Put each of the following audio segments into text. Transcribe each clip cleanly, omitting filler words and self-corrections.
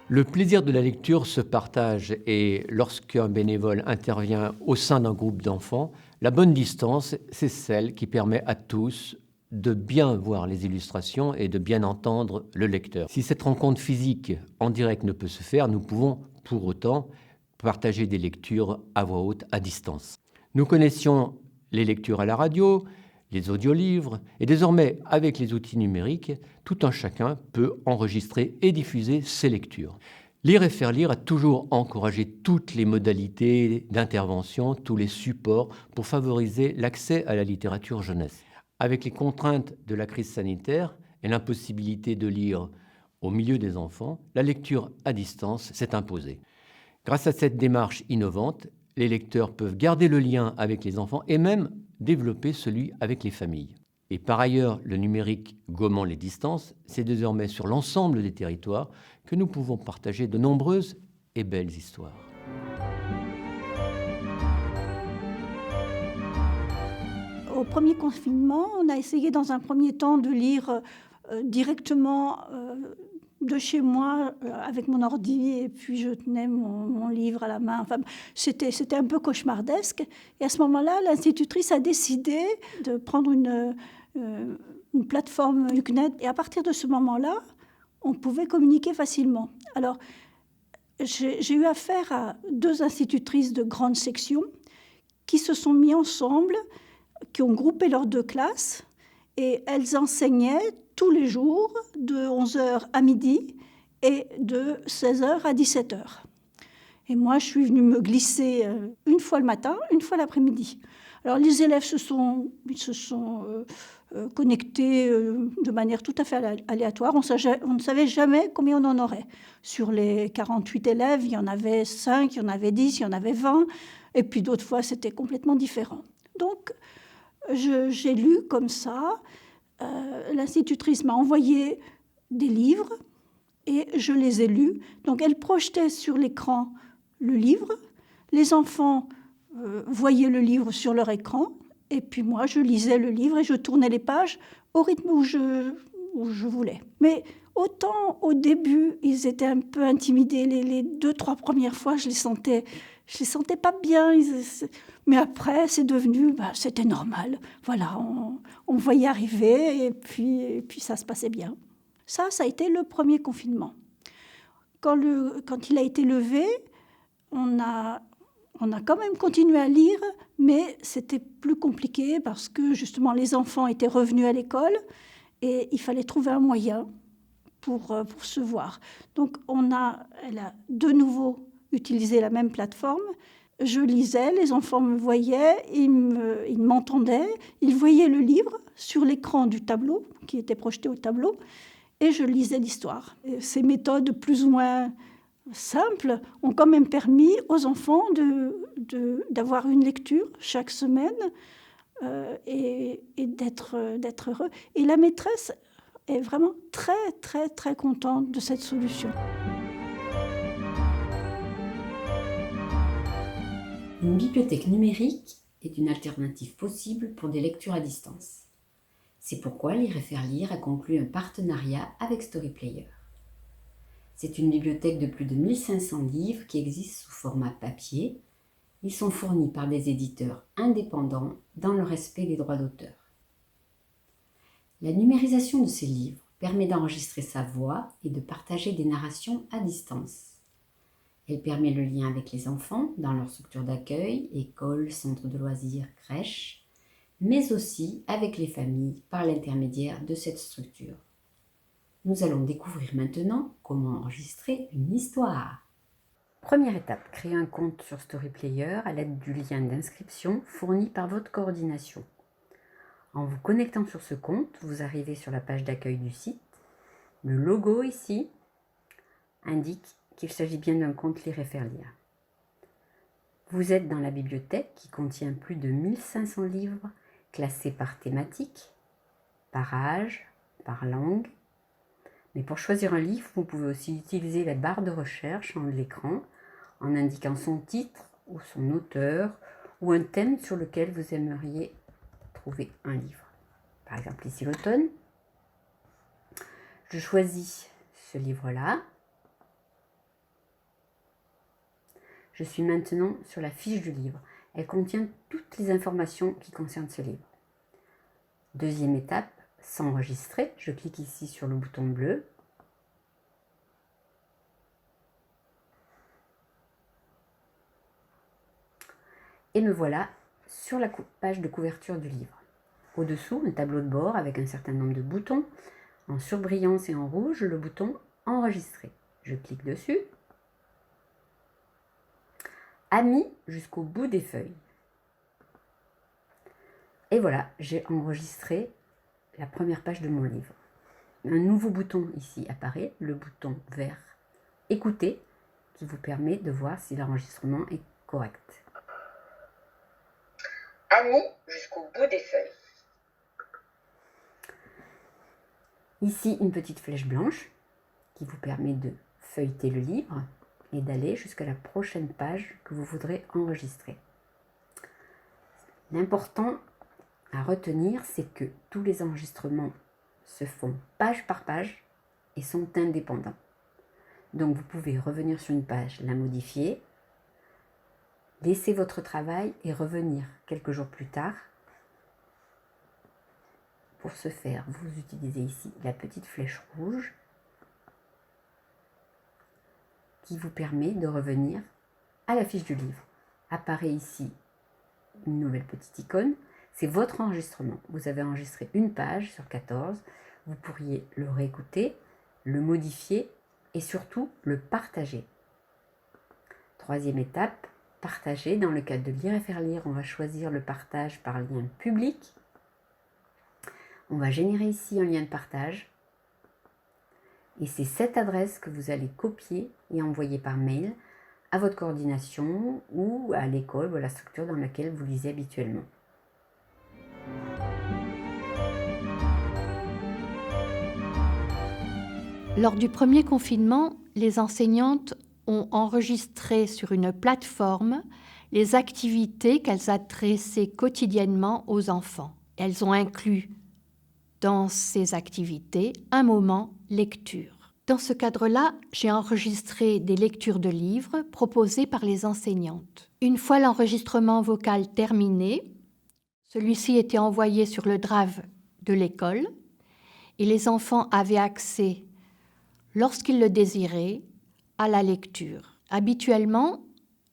Le plaisir de la lecture se partage et lorsqu'un bénévole intervient au sein d'un groupe d'enfants, la bonne distance, c'est celle qui permet à tous de bien voir les illustrations et de bien entendre le lecteur. Si cette rencontre physique en direct ne peut se faire, nous pouvons pour autant partager des lectures à voix haute à distance. Nous connaissions les lectures à la radio, les audiolivres, et désormais, avec les outils numériques, tout un chacun peut enregistrer et diffuser ses lectures. Lire et faire lire a toujours encouragé toutes les modalités d'intervention, tous les supports pour favoriser l'accès à la littérature jeunesse. Avec les contraintes de la crise sanitaire et l'impossibilité de lire au milieu des enfants, la lecture à distance s'est imposée. Grâce à cette démarche innovante, les lecteurs peuvent garder le lien avec les enfants et même développer celui avec les familles. Et par ailleurs, le numérique gommant les distances, c'est désormais sur l'ensemble des territoires que nous pouvons partager de nombreuses et belles histoires. Au premier confinement, on a essayé dans un premier temps de lire directement de chez moi avec mon ordi, et puis je tenais mon livre à la main. Enfin, c'était un peu cauchemardesque. Et à ce moment-là, l'institutrice a décidé de prendre une plateforme HuCnet. Et à partir de ce moment-là, on pouvait communiquer facilement. Alors, j'ai eu affaire à 2 institutrices de grande section qui se sont mis ensemble, qui ont groupé leurs 2 classes, et elles enseignaient tous les jours de 11h à midi et de 16h à 17h. Et moi, je suis venue me glisser une fois le matin, une fois l'après-midi. Alors les élèves se sont connectés de manière tout à fait aléatoire. On ne savait jamais combien on en aurait. Sur les 48 élèves, il y en avait 5, il y en avait 10, il y en avait 20. Et puis d'autres fois, c'était complètement différent. Donc, j'ai lu comme ça. L'institutrice m'a envoyé des livres et je les ai lus. Donc, elle projetait sur l'écran le livre. Les enfants voyaient le livre sur leur écran. Et puis moi, je lisais le livre et je tournais les pages au rythme où je voulais. Mais autant au début, ils étaient un peu intimidés. Les 2-3 premières fois, je les sentais pas bien. Mais après, c'est devenu, c'était normal. Voilà, on va y arriver et puis ça se passait bien. Ça a été le premier confinement. Quand il a été levé, on a quand même continué à lire, mais c'était plus compliqué parce que justement les enfants étaient revenus à l'école et il fallait trouver un moyen pour se voir. Donc elle a de nouveau utilisé la même plateforme. Je lisais, les enfants me voyaient, ils m'entendaient, ils voyaient le livre sur l'écran du tableau, qui était projeté au tableau, et je lisais l'histoire. Et ces méthodes plus ou moins simples ont quand même permis aux enfants d'avoir une lecture chaque semaine et d'être heureux. Et la maîtresse est vraiment très, très, très contente de cette solution. Une bibliothèque numérique est une alternative possible pour des lectures à distance. C'est pourquoi Lire et faire lire a conclu un partenariat avec Storyplayer. C'est une bibliothèque de plus de 1500 livres qui existe sous format papier. Ils sont fournis par des éditeurs indépendants dans le respect des droits d'auteur. La numérisation de ces livres permet d'enregistrer sa voix et de partager des narrations à distance. Elle permet le lien avec les enfants dans leur structure d'accueil, école, centre de loisirs, crèche, mais aussi avec les familles par l'intermédiaire de cette structure. Nous allons découvrir maintenant comment enregistrer une histoire. Première étape, créer un compte sur Storyplayer à l'aide du lien d'inscription fourni par votre coordination. En vous connectant sur ce compte, vous arrivez sur la page d'accueil du site. Le logo ici indique qu'il s'agit bien d'un compte Lire et faire lire. Vous êtes dans la bibliothèque qui contient plus de 1500 livres classés par thématique, par âge, par langue. Mais pour choisir un livre, vous pouvez aussi utiliser la barre de recherche en haut de l'écran en indiquant son titre ou son auteur ou un thème sur lequel vous aimeriez trouver un livre. Par exemple ici l'automne. Je choisis ce livre-là. Je suis maintenant sur la fiche du livre. Elle contient toutes les informations qui concernent ce livre. Deuxième étape, s'enregistrer. Je clique ici sur le bouton bleu. Et me voilà sur la page de couverture du livre. Au-dessous, un tableau de bord avec un certain nombre de boutons. En surbrillance et en rouge, le bouton enregistrer. Je clique dessus. Amis jusqu'au bout des feuilles. Et voilà, j'ai enregistré la première page de mon livre. Un nouveau bouton ici apparaît, le bouton vert écouter, qui vous permet de voir si l'enregistrement est correct. Amis jusqu'au bout des feuilles. Ici, une petite flèche blanche qui vous permet de feuilleter le livre et d'aller jusqu'à la prochaine page que vous voudrez enregistrer. L'important à retenir, c'est que tous les enregistrements se font page par page et sont indépendants. Donc vous pouvez revenir sur une page, la modifier, laisser votre travail et revenir quelques jours plus tard. Pour ce faire, vous utilisez ici la petite flèche rouge qui vous permet de revenir à la fiche du livre. Apparaît ici une nouvelle petite icône. C'est votre enregistrement. Vous avez enregistré une page sur 14. Vous pourriez le réécouter, le modifier et surtout le partager. Troisième étape, partager. Dans le cadre de Lire et faire lire, on va choisir le partage par lien public. On va générer ici un lien de partage. Et c'est cette adresse que vous allez copier et envoyer par mail à votre coordination ou à l'école ou à la structure dans laquelle vous lisez habituellement. Lors du premier confinement, les enseignantes ont enregistré sur une plateforme les activités qu'elles adressaient quotidiennement aux enfants. Elles ont inclus dans ces activités un moment lecture. Dans ce cadre-là, j'ai enregistré des lectures de livres proposées par les enseignantes. Une fois l'enregistrement vocal terminé, celui-ci était envoyé sur le drive de l'école et les enfants avaient accès, lorsqu'ils le désiraient, à la lecture. Habituellement,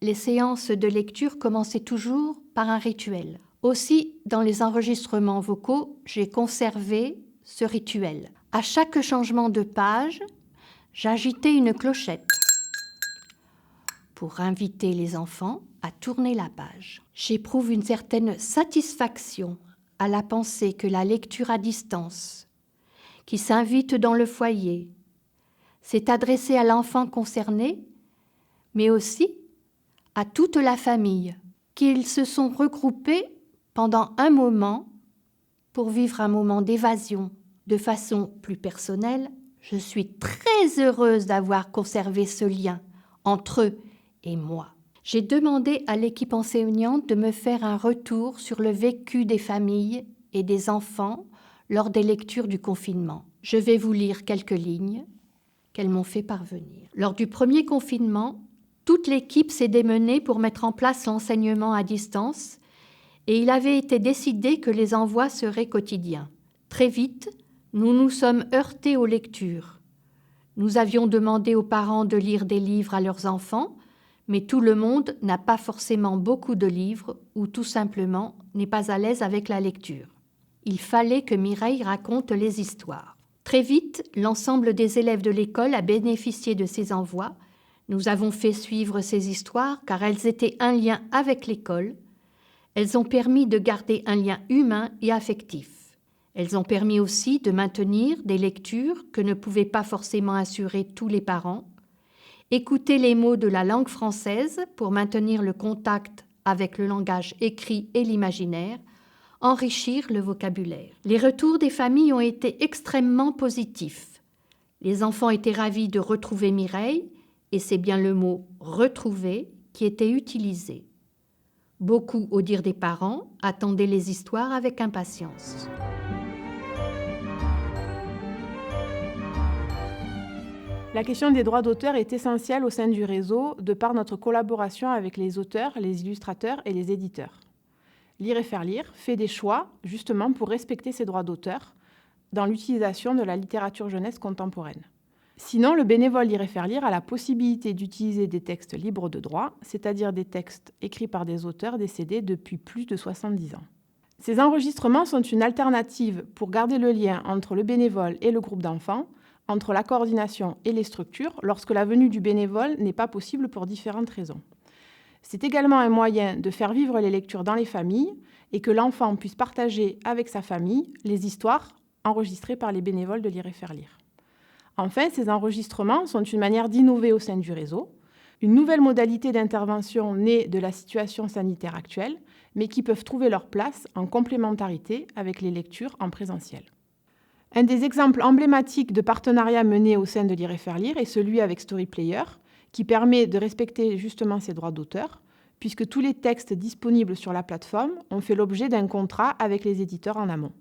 les séances de lecture commençaient toujours par un rituel. Aussi, dans les enregistrements vocaux, j'ai conservé ce rituel. À chaque changement de page, j'agitais une clochette pour inviter les enfants à tourner la page. J'éprouve une certaine satisfaction à la pensée que la lecture à distance, qui s'invite dans le foyer, s'est adressée à l'enfant concerné, mais aussi à toute la famille, qu'ils se sont regroupés pendant un moment pour vivre un moment d'évasion. De façon plus personnelle, je suis très heureuse d'avoir conservé ce lien entre eux et moi. J'ai demandé à l'équipe enseignante de me faire un retour sur le vécu des familles et des enfants lors des lectures du confinement. Je vais vous lire quelques lignes qu'elles m'ont fait parvenir. Lors du premier confinement, toute l'équipe s'est démenée pour mettre en place l'enseignement à distance et il avait été décidé que les envois seraient quotidiens. Très vite, nous nous sommes heurtés aux lectures. Nous avions demandé aux parents de lire des livres à leurs enfants, mais tout le monde n'a pas forcément beaucoup de livres ou tout simplement n'est pas à l'aise avec la lecture. Il fallait que Mireille raconte les histoires. Très vite, l'ensemble des élèves de l'école a bénéficié de ces envois. Nous avons fait suivre ces histoires car elles étaient un lien avec l'école. Elles ont permis de garder un lien humain et affectif. Elles ont permis aussi de maintenir des lectures que ne pouvaient pas forcément assurer tous les parents, écouter les mots de la langue française pour maintenir le contact avec le langage écrit et l'imaginaire, enrichir le vocabulaire. Les retours des familles ont été extrêmement positifs. Les enfants étaient ravis de retrouver Mireille, et c'est bien le mot « retrouver » qui était utilisé. Beaucoup, au dire des parents, attendaient les histoires avec impatience. La question des droits d'auteur est essentielle au sein du réseau de par notre collaboration avec les auteurs, les illustrateurs et les éditeurs. Lire et faire lire fait des choix justement pour respecter ces droits d'auteur dans l'utilisation de la littérature jeunesse contemporaine. Sinon, le bénévole Lire et faire lire a la possibilité d'utiliser des textes libres de droit, c'est-à-dire des textes écrits par des auteurs décédés depuis plus de 70 ans. Ces enregistrements sont une alternative pour garder le lien entre le bénévole et le groupe d'enfants, entre la coordination et les structures, lorsque la venue du bénévole n'est pas possible pour différentes raisons. C'est également un moyen de faire vivre les lectures dans les familles et que l'enfant puisse partager avec sa famille les histoires enregistrées par les bénévoles de Lire et faire lire. Enfin, ces enregistrements sont une manière d'innover au sein du réseau, une nouvelle modalité d'intervention née de la situation sanitaire actuelle, mais qui peuvent trouver leur place en complémentarité avec les lectures en présentiel. Un des exemples emblématiques de partenariat mené au sein de Lire et faire lire est celui avec Storyplayer, qui permet de respecter justement ses droits d'auteur, puisque tous les textes disponibles sur la plateforme ont fait l'objet d'un contrat avec les éditeurs en amont.